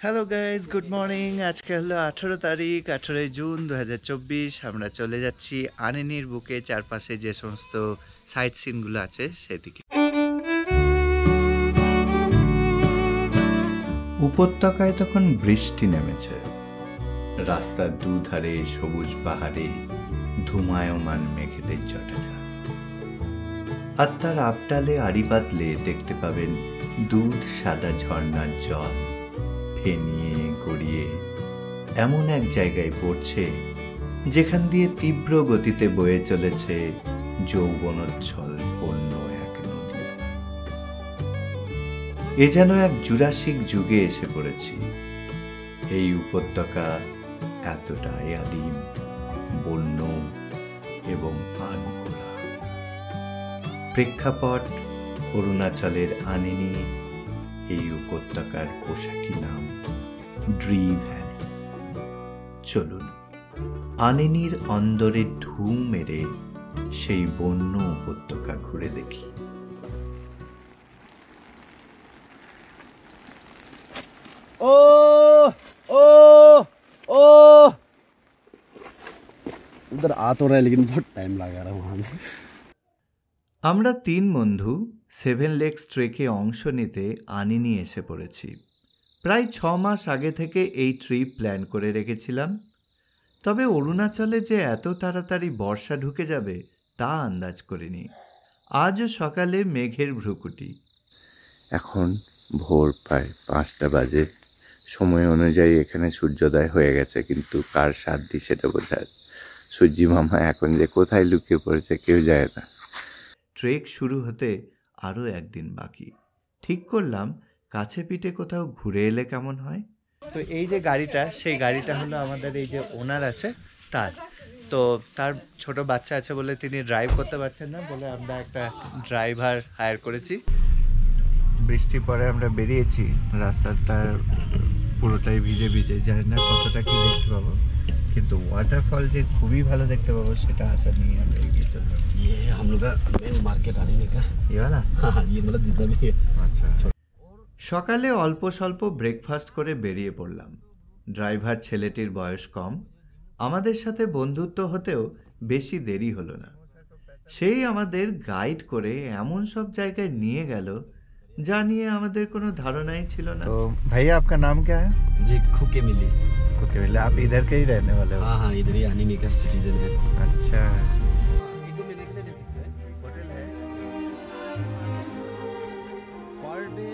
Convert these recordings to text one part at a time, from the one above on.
Hello guys, good morning. আজকে হলো 18 তারিখ, 18 জুন 2024। আমরা চলে যাচ্ছি আনিনির বুকে, চারপাশে যে সমস্ত সাইট সিনগুলো আছে সেদিকে। উপত্যকায় তখন বৃষ্টি নেমেছে। রাস্তার দুধারে সবুজ পাহাড়ে ধুমায়মান মেঘেদের জটাজট, আর তার আবডালে আড়ি পাতলে দেখতে পাবেন দুধ সাদা ঝর্ণার জল ফেনিয়ে গড়িয়ে এমন এক জায়গায় পড়ছে যেখান দিয়ে তীব্র গতিতে বয়ে চলেছে যৌবনোচ্ছল অন্য এক নদী। এ যেন এক জুরাসিক যুগে এসে পড়েছি। এই উপত্যকা এতটাই আদিম, বন্য এবং আনখোলা। প্রেক্ষাপট অরুণাচলের আনিনি। এই উপত্যকার পোশাকি নাম ড্রি ভ্যালি। চলুন আনিনির অন্দরে ঢু মেরে সেই বন্য উপত্যকা ঘুরে দেখি। ओ ओ ओ उधर आ तो रहा है लेकिन बहुत टाइम लगा रहा वहाँ में। আমরা 3 বন্ধু 7 লেকস ট্রেকে অংশ নিতে আনিনি এসে পড়েছি। প্রায় 6 মাস আগে থেকে এই ট্রিপ প্ল্যান করে রেখেছিলাম। তবে অরুণাচলে যে এত তাড়াতাড়ি বর্ষা ঢুকে যাবে তা আন্দাজ করিনি। আজও সকালে মেঘের ভ্রুকুটি। এখন ভোর প্রায় 5টা বাজে। সময় অনুযায়ী এখানে সূর্যোদয় হয়ে গেছে, কিন্তু কার সাধ্যি সেটা বোঝার। সূর্যি মামা এখন যে কোথায় লুকিয়ে পড়েছে কেউ যায় না। ট্রেক শুরু হতে আরও একদিন বাকি। ঠিক করলাম কাছে পিঠে কোথাও ঘুরে এলে কেমন হয়। তো এই যে গাড়িটা, সেই গাড়িটা হলো আমাদের এই যে ওনার আছে তার। তো তার ছোট বাচ্চা আছে বলে তিনি ড্রাইভ করতে পারছেন না, বলে আমরা একটা ড্রাইভার হায়ার করেছি। বৃষ্টি পরে আমরা বেরিয়েছি, রাস্তাটার পুরোটাই ভিজে ভিজে। জানি না কতটা কি দেখতে পাবো, কিন্তু ওয়াটারফল যে খুবই ভালো দেখতে পাবো সেটা আশা নিয়ে আমরা এগিয়ে চললাম। ये हम लोग का मेन मार्केट आने का ইওয়ালা हाँ ये मतलब जितना भी है। আচ্ছা। সকালে অল্প স্বল্প ব্রেকফাস্ট করে বেরিয়ে পড়লাম। ড্রাইভার ছেলেটির বয়স কম, আমাদের সাথে বন্ধুত্ব হতেও বেশি দেরি হলো না। সেই আমাদের গাইড করে এমন সব জায়গায় নিয়ে গেল যা নিয়ে আমাদের কোনো ধারণাই ছিল না। তো ভাইয়া, आपका नाम क्या है? जी खुके मिली। ओके, बोले आप इधर के ही रहने वाले हो? हाँ हाँ इधर ही आने का सिटीजन है। अच्छा। होटल है पर डे।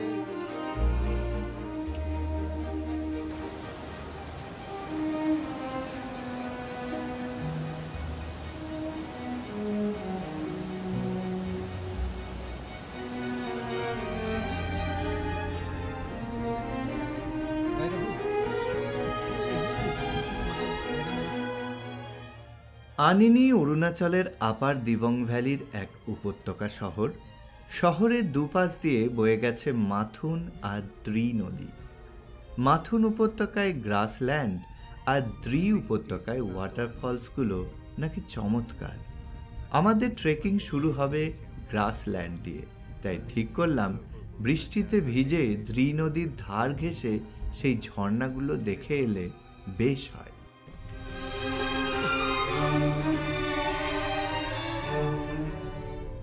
আনিনি অরুণাচলের আপার দিবং ভ্যালির এক উপত্যকা শহর। শহরের দুপাশ দিয়ে বয়ে গেছে মাথুন আর দ্রি নদী। মাথুন উপত্যকায় গ্রাসল্যান্ড আর দ্রি উপত্যকায় ওয়াটারফলসগুলো নাকি চমৎকার। আমাদের ট্রেকিং শুরু হবে গ্রাসল্যান্ড দিয়ে, তাই ঠিক করলাম বৃষ্টিতে ভিজে দ্রি নদীর ধার ঘেঁষে সেই ঝর্ণাগুলো দেখে এলে বেশ হয়।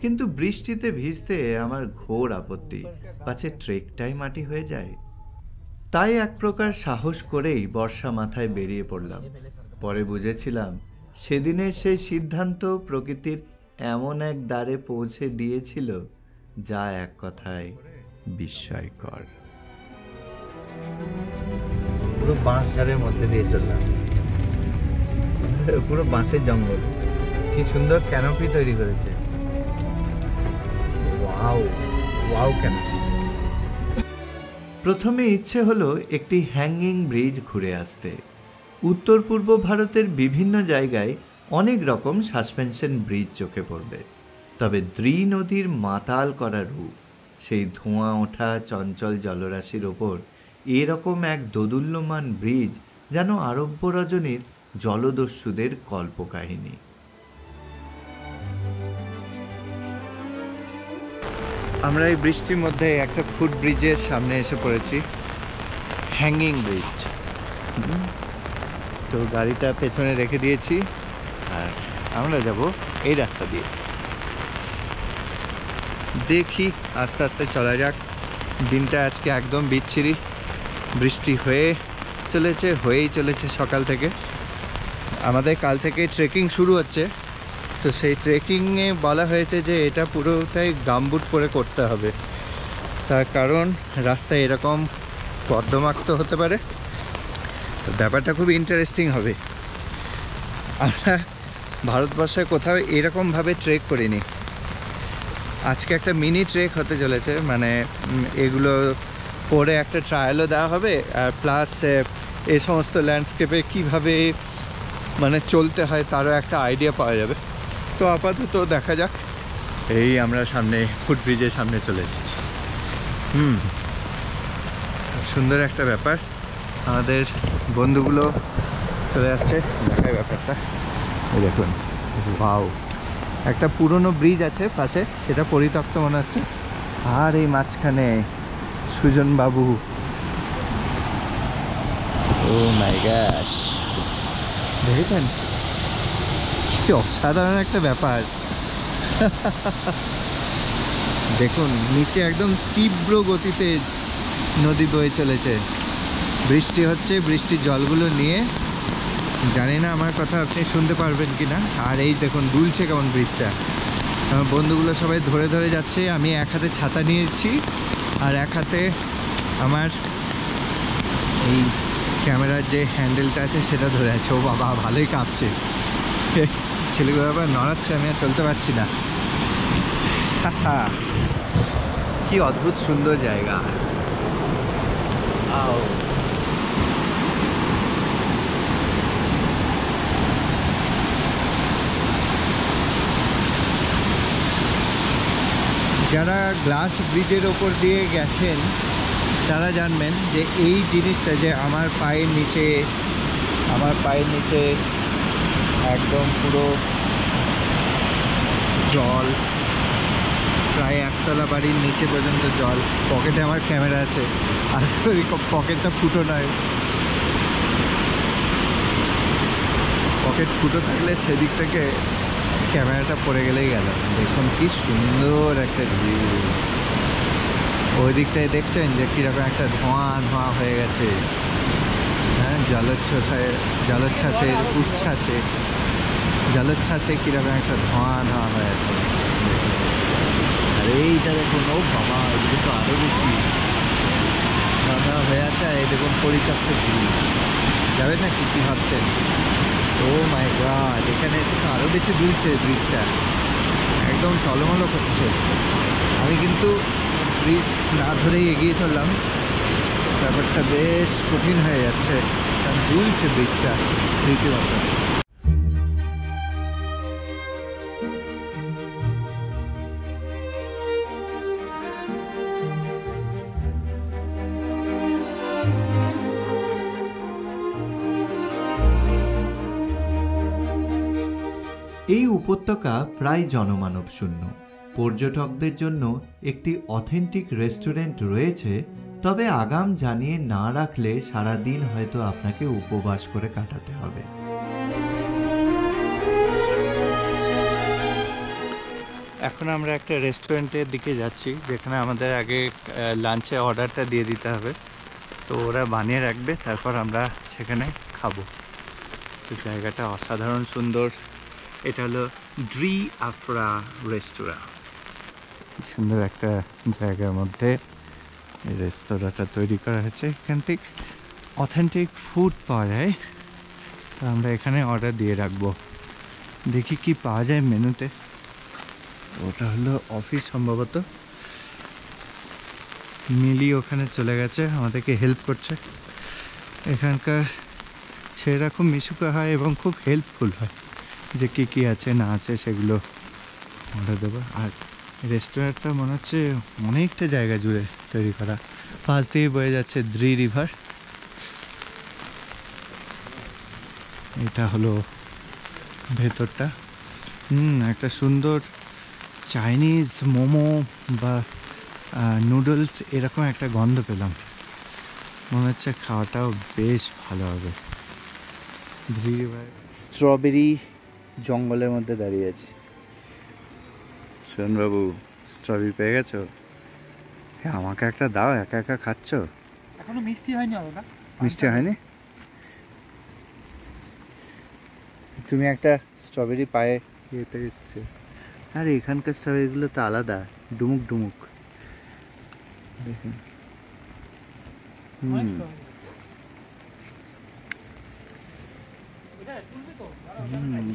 কিন্তু বৃষ্টিতে ভিজতে আমার ঘোর আপত্তি, পাছে ট্রেকটাই মাটি হয়ে যায়। তাই এক প্রকার সাহস করেই বর্ষা মাথায় বেরিয়ে পড়লাম। পরে বুঝেছিলাম সেদিনের সেই সিদ্ধান্ত প্রকৃতির এমন এক দ্বারে পৌঁছে দিয়েছিল যা এক কথায় বিস্ময়কর। পুরো বাঁশ ঝাড়ের মধ্যে দিয়ে চললাম, পুরো বাঁশের জঙ্গল। কি সুন্দর ক্যানোপি তৈরি করেছে। Wow wow canopy. প্রথমে ইচ্ছে হলো একটি হ্যাঙ্গিং ব্রিজ ঘুরে আসতে। উত্তর পূর্ব ভারতের বিভিন্ন জায়গায় অনেক রকম সাসপেনশন ব্রিজ চোখে পড়বে, তবে দ্রি নদীর মাতাল করা রূপ, সেই ধোঁয়া ওঠা চঞ্চল জলরাশির ওপর এরকম এক দোদুল্যমান ব্রিজ যেন আরব্য রজনীর জলদস্যুদের কল্পকাহিনী। আমরা এই বৃষ্টির মধ্যে একটা ফুট ব্রিজের সামনে এসে পড়েছি। Hanging bridge. তো গাড়িটা পেছনে রেখে দিয়েছি আর আমরা যাব এই রাস্তা দিয়ে। দেখি আস্তে আস্তে চলা যাক। দিনটা আজকে একদম বিচ্ছিরি, বৃষ্টি হয়েই চলেছে সকাল থেকে। আমাদের কাল থেকে ট্রেকিং শুরু হচ্ছে, তো সেই ট্রেকিংয়ে বলা হয়েছে যে এটা পুরোটাই গামবুট পরে করতে হবে, তার কারণ রাস্তায় এরকম কর্দমাক্ত হতে পারে। তো ব্যাপারটা খুব ইন্টারেস্টিং হবে। আমরা ভারতবর্ষে কোথাও এরকমভাবে ট্রেক করিনি। আজকে একটা মিনি ট্রেক হতে চলেছে, মানে এগুলো পরে একটা ট্রায়ালও দেওয়া হবে, আর প্লাস এই সমস্ত ল্যান্ডস্কেপে কীভাবে মানে চলতে হয় তারও একটা আইডিয়া পাওয়া যাবে। তো আপাতত দেখা যাক। এই আমরা সামনে ফুটব্রিজের সামনে চলে এসেছি। সুন্দর একটা ব্যাপার। আমাদের বন্ধুগুলো চলে যাচ্ছে, দেখায় ব্যাপারটা। এই দেখুন, ওয়াও, একটা পুরনো ব্রিজ আছে পাশে, সেটা পরিত্যক্ত মনে হচ্ছে। আর এই মাঝখানে সুজন বাবু, ও মাই গশ, দেখেছেন কি অসাধারণ একটা ব্যাপার। দেখুন নিচে একদম তীব্র গতিতে নদী বয়ে চলেছে, বৃষ্টি হচ্ছে, বৃষ্টির জলগুলো নিয়ে, জানি না আমার কথা আপনি শুনতে পারবেন কি না। আর এই দেখুন দুলছে কেমন ব্রিজটা। আমার বন্ধুগুলো সবাই ধরে ধরে যাচ্ছে, আমি এক হাতে ছাতা নিয়েছি আর এক হাতে আমার এই ক্যামেরার যে হ্যান্ডেলটা আছে সেটা ধরে আছে। ও বাবা, ভালোই কাঁপছে ছেলেগুলো, আবার নড়াচ্ছে, আমি আর চলতে পারছি না। কি অদ্ভুত সুন্দর জায়গা। যারা গ্লাস ব্রিজের ওপর দিয়ে গেছেন তারা জানবেন যে এই জিনিসটা, যে আমার পায়ের নিচে একদম পুরো জল, প্রায় একতলা বাড়ির নিচে পর্যন্ত জল। পকেটে আমার ক্যামেরা আছে, আশা করি পকেটটা ফুটো নয়। পকেট ফুটো থাকলে সেদিক থেকে ক্যামেরাটা পড়ে গেলেই গেল। দেখুন কি সুন্দর একটা ভিউ। ওই দিকটায় দেখছেন যে কীরকম একটা ধোঁয়া হয়ে গেছে। হ্যাঁ, জলোচ্ছ্বাসে কীরকম একটা ধোঁয়া হয়ে আছে। আর এইটা দেখুন, ও বাবা, এদিকে তো আরও বেশি ধোঁয়া হয়ে আছে। আর এই দেখুন পরিত্যক্ত ব্রিজ, যাবেন না কি ভাবছেন? ও মাই গড, এখানে এসে তো আরও বেশি দুলছে ব্রিজটা, একদম টলমলো করছে। আমি কিন্তু ব্রিজ না ধরেই এগিয়ে চললাম, ব্যাপারটা বেশ কঠিন হয়ে যাচ্ছে, কারণ দুলছে ব্রিজটা রীতিমতো। এই উপত্যকা প্রায় জনমানব শূন্য। পর্যটকদের জন্য একটি অথেন্টিক রেস্টুরেন্ট রয়েছে, তবে আগাম জানিয়ে না রাখলে সারা দিন হয়তো আপনাকে উপবাস করে কাটাতে হবে। এখন আমরা একটা রেস্টুরেন্টের দিকে যাচ্ছি, যেখানে আমাদের আগে লাঞ্চে অর্ডারটা দিয়ে দিতে হবে। তো ওরা বানিয়ে রাখবে, তারপর আমরা সেখানে খাবো। তো জায়গাটা অসাধারণ সুন্দর। এটা হলো ড্রি আফরা রেস্তোরাঁ। সুন্দর একটা জায়গার মধ্যে এই রেস্তোরাঁটা তৈরি করা হয়েছে। এখান থেকে অথেন্টিক ফুড পাওয়া যায়। তো আমরা এখানে অর্ডার দিয়ে রাখবো, দেখি কি পাওয়া যায় মেনুতে। ওটা হলো অফিস সম্ভবত। মিলি ওখানে চলে গেছে, আমাদেরকে হেল্প করছে। এখানকার ছেলেরা খুব মিশুকা হয় এবং খুব হেল্পফুল হয়, যে কী আছে না আছে সেগুলো অর্ডার দেবো। আর রেস্টুরেন্টটা মনে হচ্ছে অনেকটা জায়গা জুড়ে তৈরি করা, পাশ দিয়ে বয়ে যাচ্ছে দ্রি রিভার। এটা হলো ভেতরটা। একটা সুন্দর চাইনিজ মোমো বা নুডলস এরকম একটা গন্ধ পেলাম। মনে হচ্ছে খাওয়াটাও বেশ ভালো হবে। স্ট্রবেরি জঙ্গলের মধ্যে দাঁড়িয়ে আছি। সোহনবাবু, স্ট্রবেরি পেয়ে গেছো? হ্যাঁ, আমাকে একটা দাও, একা একা খাচ্ছ? এখনো মিষ্টি হয়নি ওটা। মিষ্টি হয়নি? তুমি একটা স্ট্রবেরি পায়ে খেতে দিচ্ছে। আর এখানকার স্ট্রবেরিগুলো তো আলাদা, ডুমুক ডুমুক দেখুন।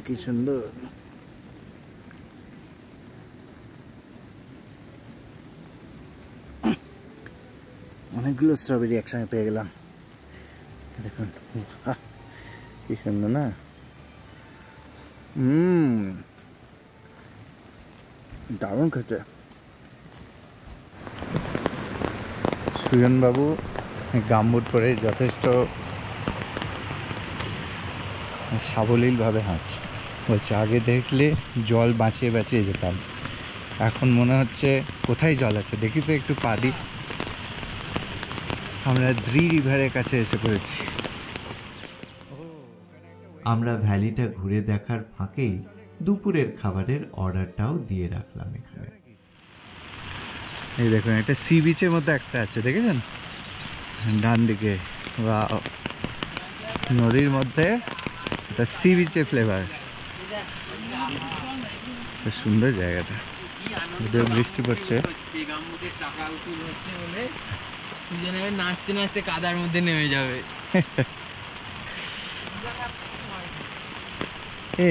কি সুন্দর। অনেকগুলো স্ট্রবেরি একসঙ্গে পেয়ে গেলাম, দেখুন কি সুন্দর না। দারুণ খেতে। সুজনবাবু গামবুট পরে যথেষ্ট সাবলীলভাবে হাঁটছে। বলছে আগে দেখলে জল বাঁচিয়ে বাঁচিয়ে যেতাম, এখন মনে হচ্ছে কোথায় জল আছে দেখি তো একটু পা দিই। আমরা দ্রি রিভারের কাছে এসে পড়েছি। আমরা ভ্যালিটা ঘুরে দেখার ফাঁকেই দুপুরের খাবারের অর্ডারটাও দিয়ে রাখলাম এখানে। এই দেখুন, একটা সি বিচের মধ্যে একটা আছে, দেখেছেন ডান দিকে? বা নদীর মধ্যে একটা সি বিচের ফ্লেভার। সুন্দর জায়গাটা, যদিও বৃষ্টি পড়ছে। নাচতে নাচতে কাদার মধ্যে নেমে যাবে।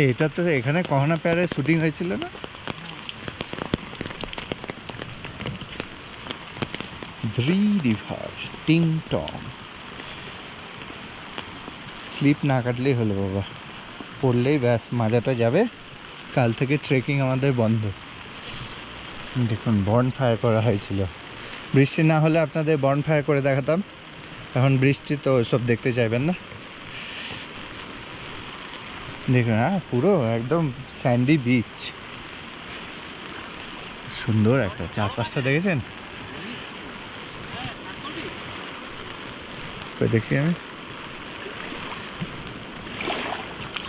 এটা তো এখানে কহনা প্যারে শুটিং হয়েছিল না? দ্রি রিভার টিং টং। স্লিপ না কাটলেই হলো বাবা, পড়লেই ব্যাস মাজাটা যাবে। কাল থেকে ট্রেকিং আমাদের বন্ধ। দেখুন, বর্ন ফায়ার করা হয়েছিল। বৃষ্টি না হলে আপনাদের বর্ন ফায়ার করে দেখাতাম, এখন বৃষ্টি তো সব দেখতে চাইবেন না। দেখুন, হ্যাঁ, পুরো একদম স্যান্ডি বিচ। সুন্দর একটা চারপাশটা দেখেছেন? দেখি আমি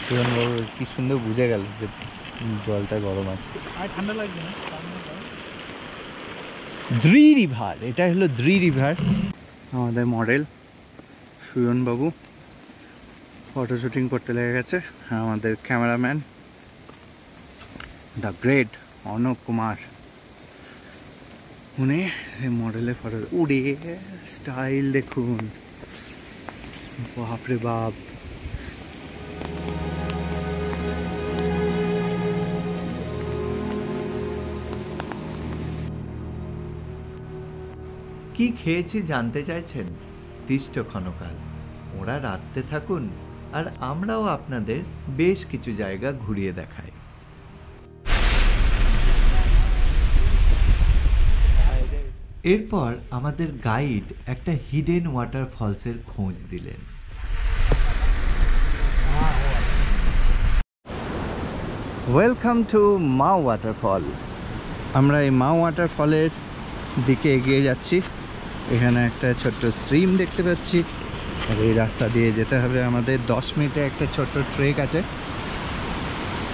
সুরনবাবু কি সুন্দর বুঝে গেল যে জলটা গরম আছে। ঠান্ডা লাগছে না? দ্রি রিভার, এটা হলো দ্রি রিভার। আমাদের মডেল সুজনবাবু ফটো শুটিং করতে লেগে গেছে। আমাদের cameraman the great Arnab Kumar, উনি মডেলের ফটো। উড়ে স্টাইল দেখুন, বাপরে বাপ। কি খেয়েছি জানতে চাইছেন? তিষ্ট ক্ষণকাল। ওরা রাত্রে থাকুন, আর আমরাও আপনাদের বেশ কিছু জায়গা ঘুরিয়ে দেখাই। এরপর আমাদের গাইড একটা হিডেন ওয়াটারফলসের খোঁজ দিলেন। ওয়েলকাম টু মাও ওয়াটারফল। আমরা এই মাও ওয়াটারফলের দিকে এগিয়ে যাচ্ছি। এখানে একটা ছোট্ট স্ট্রিম দেখতে পাচ্ছি, আর এই রাস্তা দিয়ে যেতে হবে আমাদের। 10 মিনিটে একটা ছোট্ট ট্রেক আছে।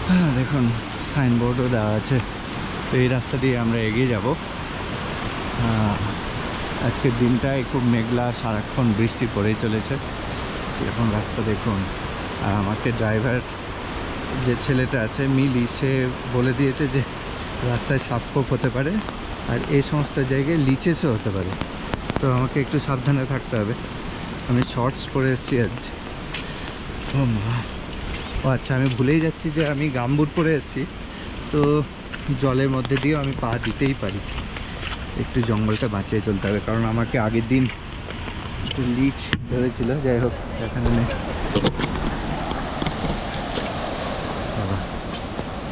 হ্যাঁ, দেখুন সাইনবোর্ডও দেওয়া আছে। তো এই রাস্তা দিয়ে আমরা এগিয়ে যাব। আজকের দিনটায় খুব মেঘলা, সারাক্ষণ বৃষ্টি পড়েই চলেছে। এরকম রাস্তা দেখুন। আর আমাকে ড্রাইভার যে ছেলেটা আছে মিলি, সে বলে দিয়েছে যে রাস্তায় সাপখোপ হতে পারে, আর এই সমস্ত জায়গায় লিচেসও হতে পারে। তো আমাকে একটু সাবধানে থাকতে হবে। আমি শর্টস পরে এসেছি আজ। ও মা, ও আচ্ছা, আমি ভুলেই যাচ্ছি যে আমি গামবুট পরে এসেছি। তো জলের মধ্যে দিয়েও আমি পা দিতেই পারি। একটু জঙ্গলটা বাঁচিয়ে চলতে হবে, কারণ আমাকে আগের দিন একটু লিচ ধরেছিল। যাই হোক, এখানে নেই।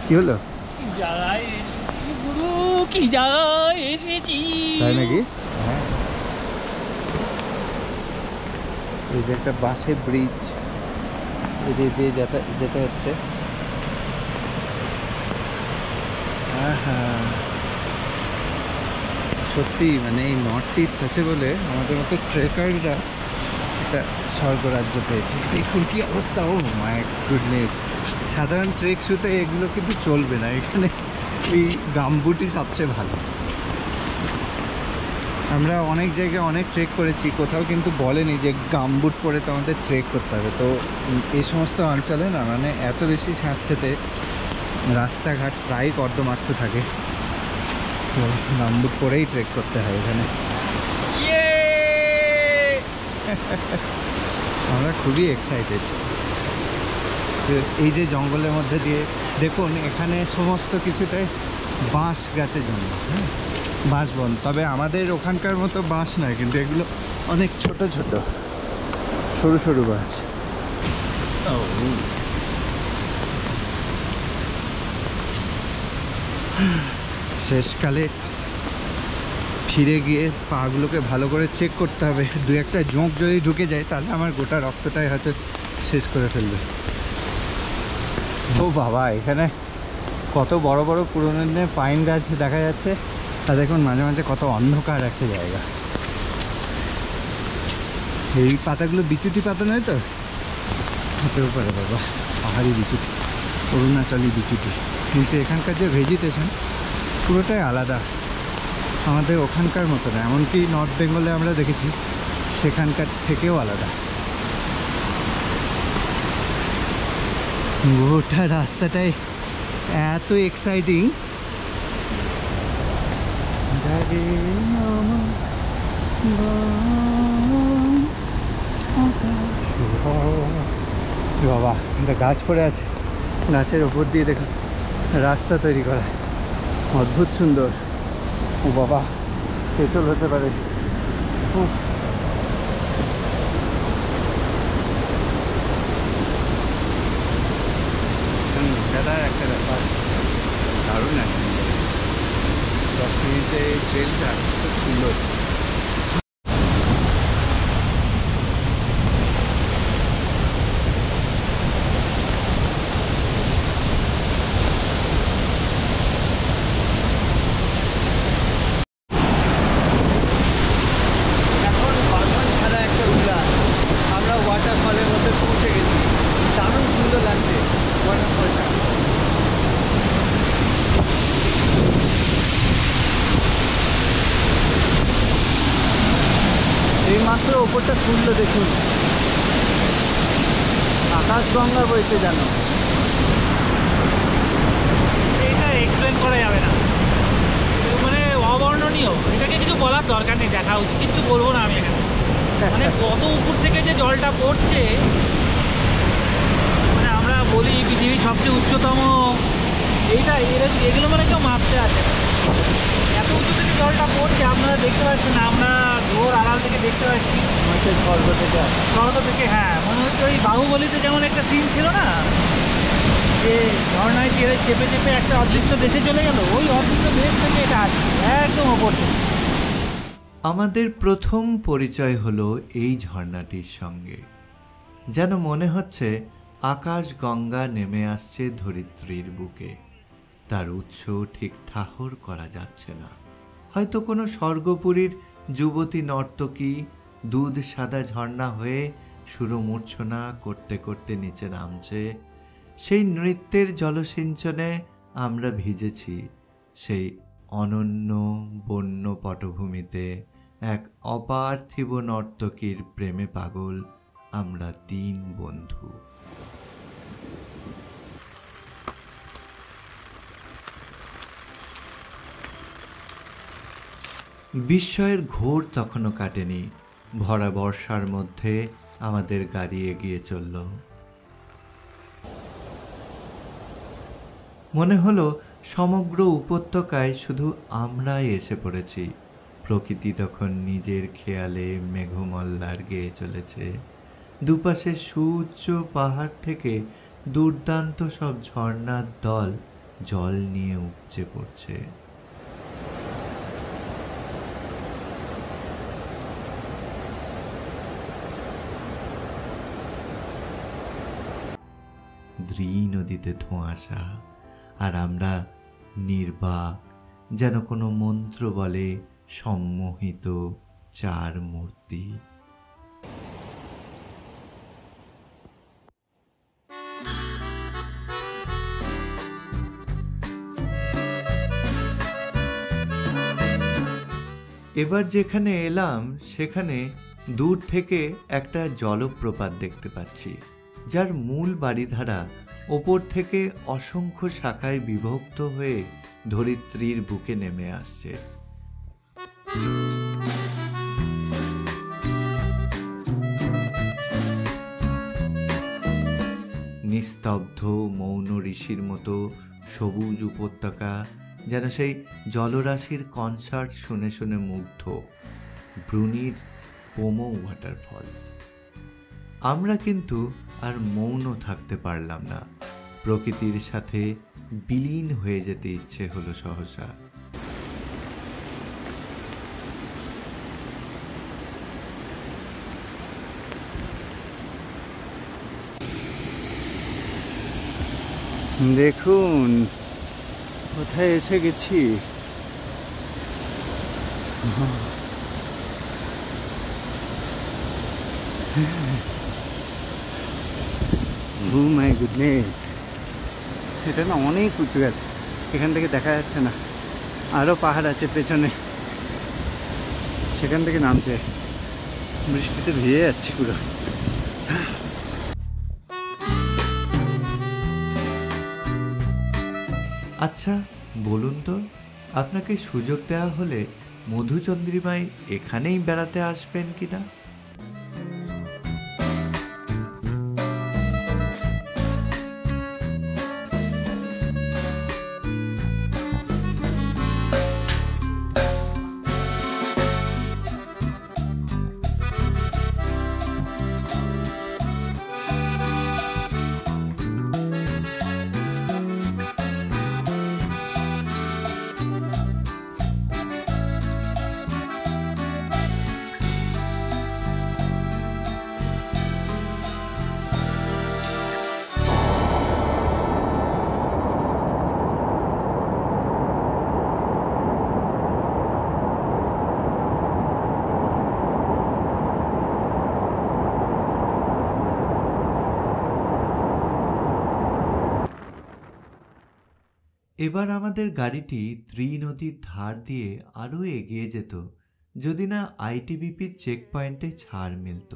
কি হলো? কি জায়গায় এসেছি! তাই নাকি? হ্যাঁ, এই যে একটা বাঁশের ব্রিজ, এদিকে দিয়ে যেতে হচ্ছে। সত্যি মানে এই নর্থ ইস্ট আছে বলে আমাদের মতো ট্রেকাররা একটা স্বর্গরাজ্য পেয়েছি। দেখুন কি অবস্থা, ও মাই গুডনেস। সাধারণ ট্রেক শুতে এগুলো কিন্তু চলবে না, এখানে এই গামবুটই সবচেয়ে ভালো। আমরা অনেক জায়গায় অনেক ট্রেক করেছি, কোথাও কিন্তু বলেনি যে গামবুট পরে তো আমাদের ট্রেক করতে হবে। তো এই সমস্ত অঞ্চলে না মানে এত বেশি স্যাঁতসেঁতে, রাস্তাঘাট প্রায় কর্দমাক্ত থাকে, তো গামবুট পরেই ট্রেক করতে হয় এখানে। আমরা খুবই এক্সাইটেড। তো এই যে জঙ্গলের মধ্যে দিয়ে দেখুন, এখানে সমস্ত কিছুটাই বাঁশ গাছের জন্য, হ্যাঁ বাঁশ বন। তবে আমাদের ওখানকার মতো বাঁশ নয়, কিন্তু এগুলো অনেক ছোট ছোট সরু সরু বাঁশ। শেষকালে ফিরে গিয়ে পাগুলোকে ভালো করে চেক করতে হবে, দু একটা জোঁক যদি ঢুকে যায় তাহলে আমার গোটা রক্তটাই হয়তো শেষ করে ফেলবে। ও বাবা, এখানে কত বড় বড় পুরোনো দিনের পাইন গাছ দেখা যাচ্ছে, আর দেখুন মাঝে মাঝে কত অন্ধকার একটা জায়গা। এই পাতাগুলো বিচুটি পাতা নয় তো? হতেও পারে বাবা, পাহাড়ি বিচুটি, অরুণাচলী বিচুটি। কিন্তু এখানকার যে ভেজিটেশন পুরোটাই আলাদা, আমাদের ওখানকার মতো না। এমনকি নর্থ বেঙ্গলে আমরা দেখেছি সেখানকার থেকেও আলাদা। গোটা রাস্তাটাই এত এক্সাইটিং। বাবা, একটা গাছ পড়ে আছে, গাছের ওপর দিয়ে দেখুন রাস্তা তৈরি করা, অদ্ভুত সুন্দর। ও বাবা, পেছল হতে পারে। মজাদার একটা ব্যাপার, দারুণ একটা 10 মিনিটে এই ট্রেনটা খুব সুন্দর। এখন বাগান ছাড়া একটা উল্লাস, আমরা ওয়াটারফলের মধ্যে পৌঁছে গেছি। দারুণ সুন্দর লাগছে ওয়াটারফলটা। এইমাত্র ওপরটা খুললো, দেখুন আকাশগঙ্গা বইছে যেন। এটা এক্সপ্লেন করা যাবে না, মানে অবর্ণনীয়। এটাকে কিছু বলার দরকার নেই, দেখা উচিত, কিছু বলবো না আমি এখানে। মানে কত উপর থেকে যে জলটা পড়ছে, মানে আমরা বলি পৃথিবীর সবচেয়ে উচ্চতম, এইটা এগুলো মানে কেউ মাপতে আছে না। এত উঁচু থেকে জলটা পড়ছে, আপনারা দেখতে পাচ্ছেন না, আমরা জোর আড়াল থেকে দেখতে পাচ্ছি স্বর্গ থেকে। স্বর্গ থেকে, হ্যাঁ, মনে হচ্ছে ওই বাহুবলীতে যেমন একটা সিন ছিল না, যে ঝর্ণায় চেপে চেপে একটা অদৃশ্য দেশে চলে গেল, ওই অদৃশ্য দেশ থেকে এটা আসছে একদম ওপর থেকে। আমাদের প্রথম পরিচয় হলো এই ঝর্ণাটির সঙ্গে। যেন মনে হচ্ছে আকাশ গঙ্গা নেমে আসছে ধরিত্রীর বুকে। তার উৎস ঠিক ঠাহর করা যাচ্ছে না। হয়তো কোনো স্বর্গপুরীর যুবতী নর্তকী দুধ সাদা ঝর্ণা হয়ে সুরমূর্ছনা করতে করতে নিচে নামছে। সেই নৃত্যের জলসিঞ্চনে আমরা ভিজেছি। সেই অনন্য বন্য পটভূমিতে এক অপার্থিব নর্তকীর প্রেমে পাগল আমরা 3 বন্ধু। বিস্ময়ের ঘোর তখনও কাটেনি। ভরা বর্ষার মধ্যে আমাদের গাড়ি এগিয়ে চলল। মনে হলো সমগ্র উপত্যকায় শুধু আমরাই এসে পড়েছি। প্রকৃতি তখন নিজের খেয়ালে মেঘমল্লার গেয়ে চলেছে। দুপাশে সুউচ্চ পাহাড় থেকে দুর্দান্ত সব ঝর্ণার দল জল নিয়ে উপচে পড়ছে। দ্রী নদীতে ধোঁয়াশা, আর আমরা নির্বাক, যেন কোনো মন্ত্র বলে সম্মোহিত 4 মূর্তি। এবার যেখানে এলাম সেখানে দূর থেকে একটা জলপ্রপাত দেখতে পাচ্ছি, যার মূল বাড়িধারা ওপর থেকে অসংখ্য শাখায় বিভক্ত হয়ে ধরিত্রীর বুকে নেমে আসছে। নিস্তব্ধ মৌন ঋষির মতো সবুজ উপত্যকা, যেন সেই জলরাশির কনসার্ট শুনে শুনে মুগ্ধ। ব্রুনির পোমো ওয়াটারফলস। আমরা কিন্তু আর মৌন থাকতে পারলাম না, প্রকৃতির সাথে বিলীন হয়ে যেতে ইচ্ছে হলো সহসা। দেখুন কোথায় এসে গেছি। ও মাই গুডনেস, এটা না অনেক উঁচু আছে, এখান থেকে দেখা যাচ্ছে না, আরও পাহাড় আছে পেছনে, সেখান থেকে নামছে। বৃষ্টিতে ভিজে যাচ্ছি পুরো। আচ্ছা বলুন তো, আপনাকে সুযোগ দেওয়া হলে মধুচন্দ্রিমায় এখানেই বেড়াতে আসবেন কিনা? এবার আমাদের গাড়িটি ত্রি নদীর ধার দিয়ে আরও এগিয়ে যেত, যদি না আইটিবিপির চেক পয়েন্টে ছাড় মিলত।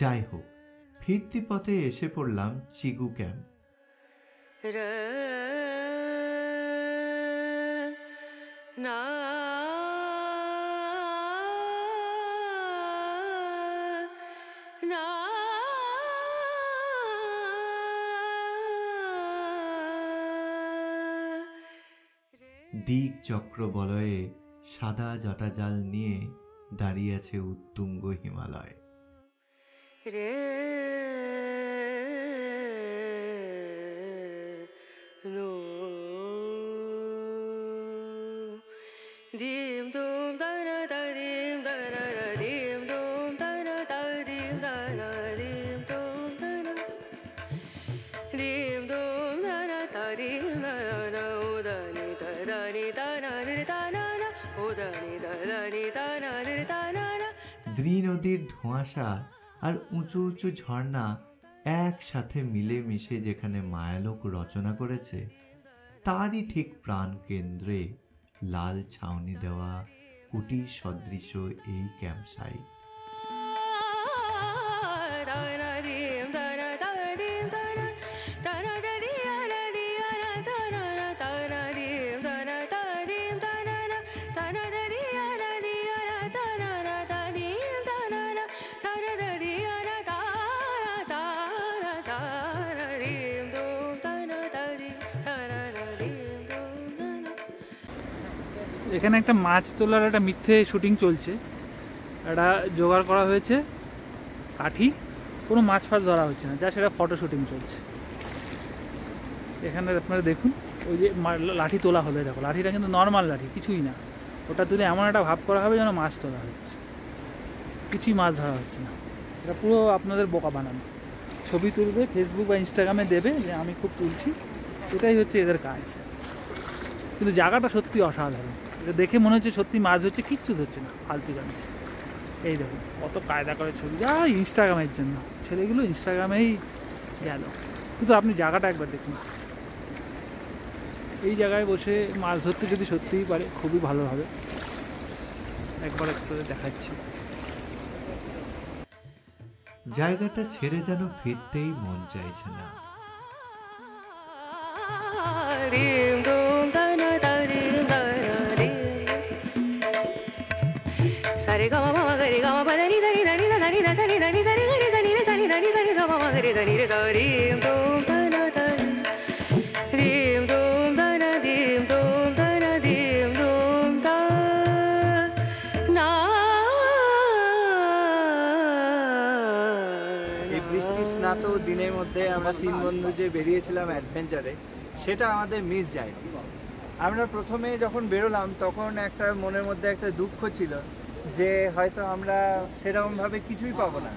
যাই হোক, ফিরতি পথে এসে পড়লাম চিগু ক্যাম্প। দিক চক্র বলয়ে সাদা জটাজাল নিয়ে দাঁড়িয়ে আছে উত্তুঙ্গ হিমালয়। দ্রি নদীর ধোঁয়াশা আর উঁচু উঁচু ঝর্ণা একসাথে মিলে মিশে যেখানে মায়ালোক রচনা করেছে, তারই ঠিক প্রাণ কেন্দ্রে লাল ছাউনি দেওয়া কুটির সদৃশ এই ক্যাম্প সাইট। এখানে একটা মাছ তোলার একটা মিথ্যে শুটিং চলছে, একটা জোগাড় করা হয়েছে কাঠি, কোনো মাছ ফাছ ধরা হচ্ছে না, যা সেটা ফটো শুটিং চলছে। এখানে আপনারা দেখুন, ওই যে লাঠি তোলা হবে, দেখো লাঠিটা কিন্তু নর্মাল লাঠি, কিছুই না, ওটা তুলে এমন একটা ভাব করা হবে যেন মাছ তোলা হচ্ছে, কিছুই মাছ ধরা হচ্ছে না। এটা পুরো আপনাদের বোকা বানানো, ছবি তুলবে ফেসবুক বা ইনস্টাগ্রামে দেবে যে আমি খুব তুলছি, এটাই হচ্ছে এদের কাজ। কিন্তু জায়গাটা সত্যি অসাধারণ, এটা দেখে মনে হচ্ছে সত্যি মাছ হচ্ছে, কিচ্ছু ধরছে না, ফালতু জিনিস। এই দেখুন কত কায়দা করে ছবি, যা ইনস্টাগ্রামের জন্য, ছেলেগুলো ইনস্টাগ্রামেই গেল। কিন্তু আপনি জায়গাটা একবার দেখুন, এই জায়গায় বসে মাছ ধরতে যদি সত্যিই পারে খুবই ভালো হবে। একবার একটু দেখাচ্ছি। জায়গাটা ছেড়ে যেন ফিরতেই মন চাইছে না। Sare ga ma ma ga re ga ma pa da ni sa ni da ni da ni da sa ni da ni sa ni ga re sa ni re sa ni da ni sa ni ga ma ma ga re sa ni re sa rim dum da na da rim dum da na dim dum da na dim dum da na। এই বৃষ্টির স্নাত দিনের মধ্যে আমরা 3 বন্ধু যে বেরিয়েছিলাম অ্যাডভেঞ্চারে, সেটা আমাদের মিস যায়। আমরা প্রথমে যখন বেরোলাম তখন একটা মনের মধ্যে একটা দুঃখ ছিল যে হয়তো আমরা সেরকমভাবে কিছুই পাবো না,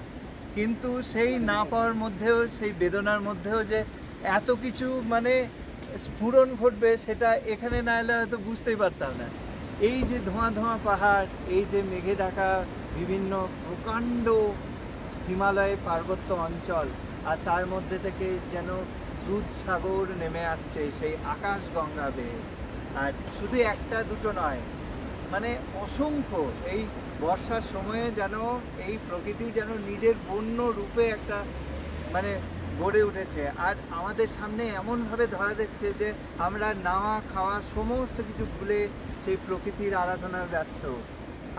কিন্তু সেই না পাওয়ার মধ্যেও, সেই বেদনার মধ্যেও যে এত কিছু মানে স্ফুরণ ঘটবে সেটা এখানে না এলে হয়তো বুঝতেই পারতাম না। এই যে ধোঁয়া ধোঁয়া পাহাড়, এই যে মেঘে ঢাকা বিভিন্ন প্রকাণ্ড হিমালয় পার্বত্য অঞ্চল, আর তার মধ্যে থেকে যেন দুধ সাগর নেমে আসছে সেই আকাশ গঙ্গা বেয়ে। আর শুধু একটা দুটো নয়, মানে অসংখ্য। এই বর্ষার সময়ে যেন এই প্রকৃতি যেন নিজের বন্য রূপে একটা মানে গড়ে উঠেছে, আর আমাদের সামনে এমনভাবে ধরা দিচ্ছে যে আমরা নাওয়া খাওয়া সমস্ত কিছু ভুলে সেই প্রকৃতির আরাধনায় ব্যস্ত।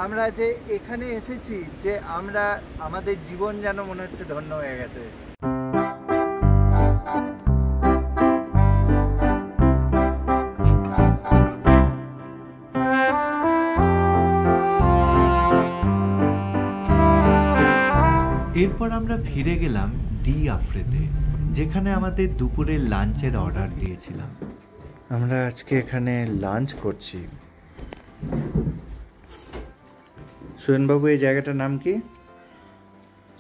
আমরা যে এখানে এসেছি, যে আমরা আমাদের জীবন যেন মনে হচ্ছে ধন্য হয়ে গেছে। এরপর আমরা ফিরে গেলাম ডি আফ্রেতে, যেখানে আমাদের দুপুরের লাঞ্চের অর্ডার দিয়েছিলাম। আমরা আজকে এখানে লাঞ্চ করছি। সুরেনবাবু, এই জায়গাটার নাম কি?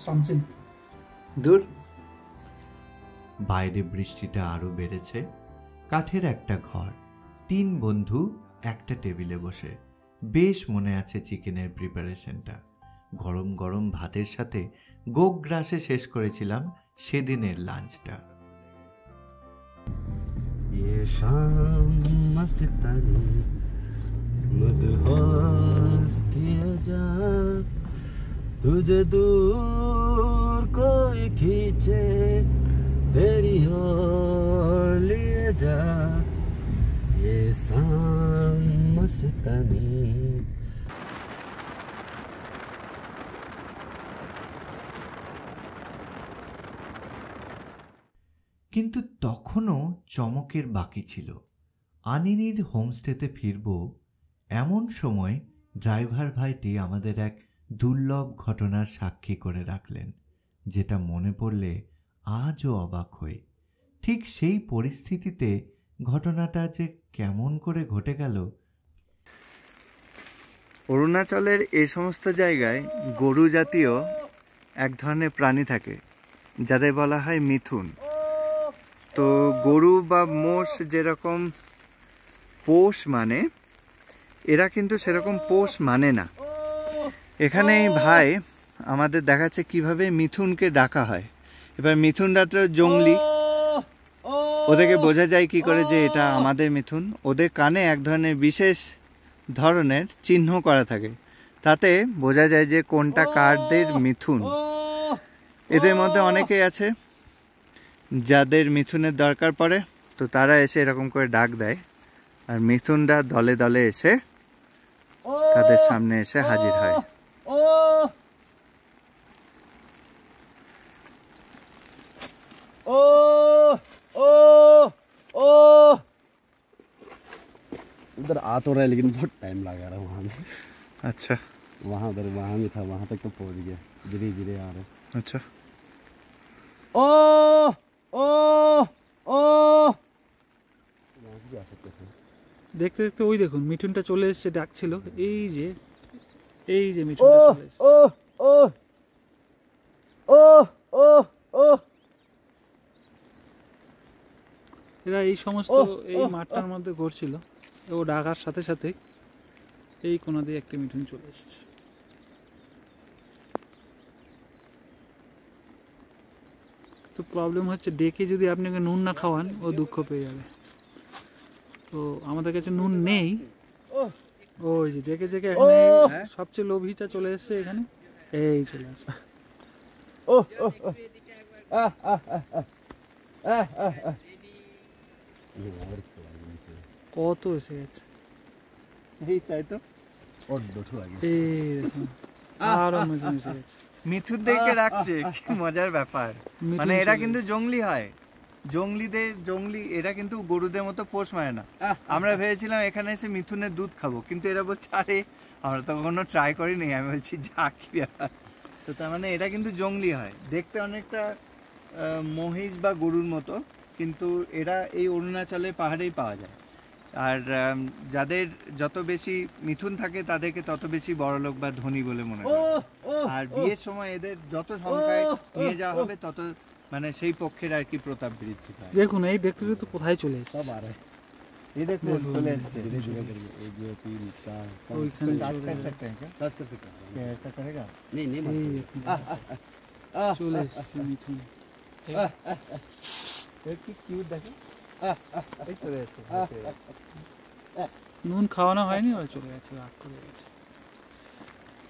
সামসিং। দূর। বাইরে বৃষ্টিটা আরো বেড়েছে। কাঠের একটা ঘর, 3 বন্ধু একটা টেবিলে বসে। বেশ মনে আছে চিকেনের প্রিপারেশনটা। গরম গরম ভাতের সাথে গোগ গ্রাসে শেষ করেছিলাম সেদিনের লাঞ্চটা। ये शाम मस्तानी मदहोश किए जा, तुझे दूर कोई खींचे तेरी ओर लिए जा, ये शाम मस्तानी। কিন্তু তখনও চমকের বাকি ছিল। আনিনীর হোমস্টেতে ফিরব এমন সময় ড্রাইভার ভাইটি আমাদের এক দুর্লভ ঘটনার সাক্ষী করে রাখলেন, যেটা মনে পড়লে আজও অবাক হই। ঠিক সেই পরিস্থিতিতে ঘটনাটা যে কেমন করে ঘটে গেল। অরুণাচলের এই সমস্ত জায়গায় গরু জাতীয় এক ধরনের প্রাণী থাকে যাদের বলা হয় মিথুন। তো গরু বা মোষ যেরকম পোষ মানে, এরা কিন্তু সেরকম পোষ মানে না। এখানে এই ভাই আমাদের দেখাচ্ছে কিভাবে মিথুনকে ডাকা হয়। এবার মিথুনরা তো জংলি, ওদেরকে বোঝা যায় কি করে যে এটা আমাদের মিথুন। ওদের কানে এক ধরনের বিশেষ ধরনের চিহ্ন করা থাকে, তাতে বোঝা যায় যে কোনটা কারদের মিথুন। এদের মধ্যে অনেকেই আছে যাদের মিথুনের দরকার পড়ে, তো তারা এসে এরকম করে ডাক দেয়, আর মিথুনরা দলে দলে এসে তাদের সামনে এসে হাজির হয়। उधर आ तो रहा है लेकिन बहुत टाइम लगा रहा है वहाँ में। अच्छा, वहाँ उधर वहाँ में था, वहाँ तक तो पहुँच गया, धीरे धीरे आ रहे। अच्छा। ओ ओ ओ দেখতে দেখতে ওই দেখুন মিঠুনটা চলে এসেছে, ডাকছিল। এই যে মিঠুনটা চলে এসেছে। ও ও ও ও ও এরা এই সমস্ত এই মাঠটার মধ্যে ঘুরছিল। ও ডাকার সাথে সাথে এই কোনা দিয়ে একটা মিঠুন চলে এসেছে। তো প্রবলেম হচ্ছে, ডেকে যদি আপনাকে নুন না খাওয়ান ও দুঃখ পেয়ে যাবে। তো তো আমাদের কাছে নুন নেই। ওই যে দেখে দেখে এখানে সবচেয়ে লোভীটা চলে এসছে এখানে, এই চলে আসছে। কত এসে গেছে, এই তাই তো এই দেখুন আরো মিঠুন এসে গেছে। মিথুন দেখে রাখছে, কি মজার ব্যাপার। মানে এরা কিন্তু জংলি হয়, জংলি এরা কিন্তু গরুদের মতো পোষ মারে না। আমরা ভেবেছিলাম এখানে এসে মিথুনের দুধ খাবো, কিন্তু এরা বলছে আরে আমরা তো কখনো ট্রাই করিনি। আমি বলছি যা কি ব্যাপার। তো তার মানে এরা কিন্তু জংলি হয়, দেখতে অনেকটা মহিষ বা গরুর মতো, কিন্তু এরা এই অরুণাচলের পাহাড়েই পাওয়া যায়। আর যাদের যত বেশি মিথুন থাকে তাদেরকে তত বেশি বড়লোক বা ধনী বলে মনে হয়। আর বিয়ের সময় এদের যত সংখ্যায় নিয়ে যাওয়া হবে তত মানে সেই পক্ষের আর কি প্রতাপ বৃদ্ধি পায়। দেখুন এই দেখতে দেখতে কোথায় চলে এসছে, এই দেখুন চলে এসছে। ওইখানে চলে এসছে মিথুন। কি কিউট দেখো, এই চলে এসছে। নুন খাওয়ানো হয়নি, ওরা চলে গেছে, রাগ করে গেছে।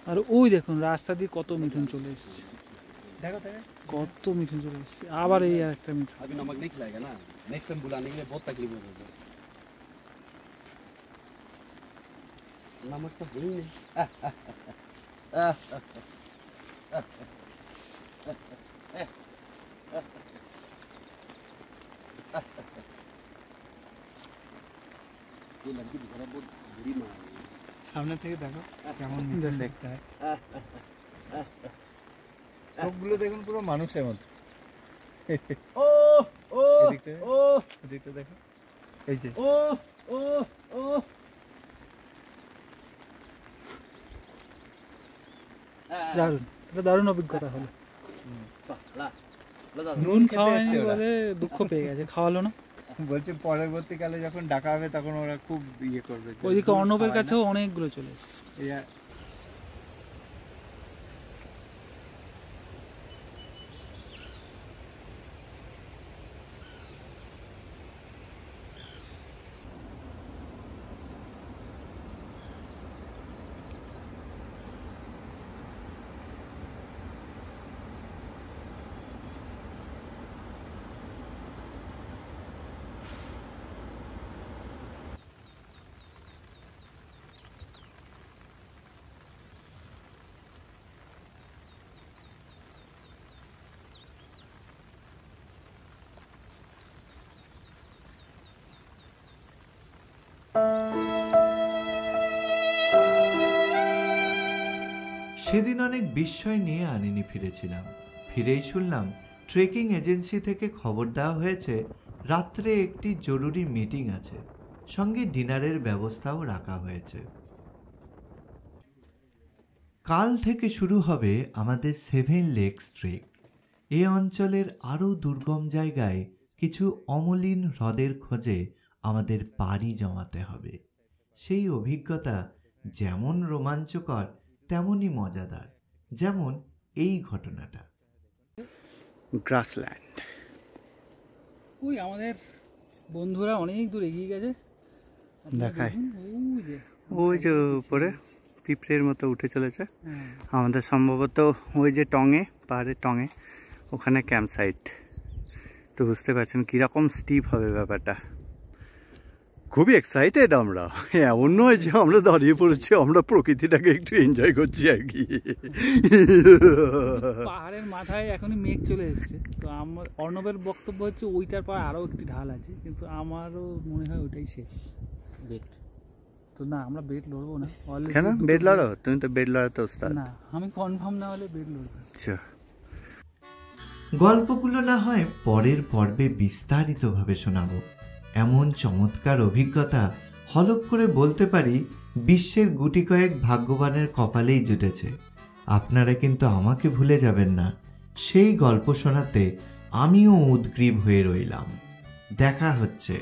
আর ওই দেখুন রাস্তা দিয়ে কত মিথুন চলে এসছে, দেখো দেখো কত মিথুন চলে এসছে। আবার এই আর একটা মিথুন। अभी नमक नहीं खिलाएगा ना, नेक्स्ट टाइम बुलाने के लिए बहुत तकलीफ हो जाएगी। नमक तो भूल नहीं। ये लड़की दिखा रहा है बहुत बुरी माँ है। সামনে থেকে দেখো কেমন মিথুন দেখতে হয়। চোখগুলো দেখুন পুরো মানুষের মতো। এদিকটা দেখো, এই যে দারুণ, এটা দারুণ অভিজ্ঞতা হলো। নুন খাওয়ায়নি খেতে বলে দুঃখ পেয়ে গেছে, খাওয়ালো না। বলছে পরবর্তীকালে যখন ডাকা হবে তখন ওরা খুব ইয়ে করবে। ওইদিকে অর্ণবের কাছেও অনেকগুলো চলে এসছে। সেদিন অনেক বিস্ময় নিয়ে আনিনি ফিরেছিলাম। ফিরেই শুনলাম ট্রেকিং এজেন্সি থেকে খবর দেওয়া হয়েছে রাত্রে একটি জরুরি মিটিং আছে, সঙ্গে ডিনারের ব্যবস্থাও রাখা হয়েছে। কাল থেকে শুরু হবে আমাদের 7 লেকস ট্রেক। এ অঞ্চলের আরও দুর্গম জায়গায় কিছু অমলিন হ্রদের খোঁজে আমাদের পাড়ি জমাতে হবে। সেই অভিজ্ঞতা যেমন রোমাঞ্চকর তেমনই মজাদার, যেমন এই ঘটনাটা। গ্রাসল্যান্ড। ওই আমাদের বন্ধুরা অনেক দূর এগিয়ে গেছে, দেখায় ওই যে ওই যে উপরে পিঁপড়ের মতো উঠে চলেছে। আমাদের সম্ভবত ওই যে টঙে, পাহাড়ের টঙে, ওখানে ক্যাম্প সাইট। তো বুঝতে পারছেন কীরকম স্টিপ হবে ব্যাপারটা। খুবই এক্সাইটেড আমরা, এমন নয় যে আমরা দাঁড়িয়ে পড়েছি, আমরা প্রকৃতিটাকে একটু এনজয় করছি আর কি। পাহাড়ের মাথায় এখনই মেঘ চলে এসেছে। তো আমার অর্ণবের বক্তব্য হচ্ছে ওইটার পর আরও একটি ঢাল আছে, কিন্তু আমারও মনে হয় ওইটাই শেষ বেড। তো না, আমরা বেড লড়বো না। কেন বেড লড়ো? তুমি তো বেড লড়াতে ওস্তাদ। না, আমি কনফার্ম না হলে বেড লড়বো। আচ্ছা, গল্পগুলো না হয় পরের পর্বে বিস্তারিতভাবে শোনাবো। এমন চমৎকার অভিজ্ঞতা হলপ করে বলতে পারি বিশ্বের গুটি কয়েক ভাগ্যবানের কপালেই জুটেছে। আপনারা কিন্তু আমাকে ভুলে যাবেন না, সেই গল্প শোনাতে আমিও উদগ্রীব হয়ে রইলাম। দেখা হচ্ছে।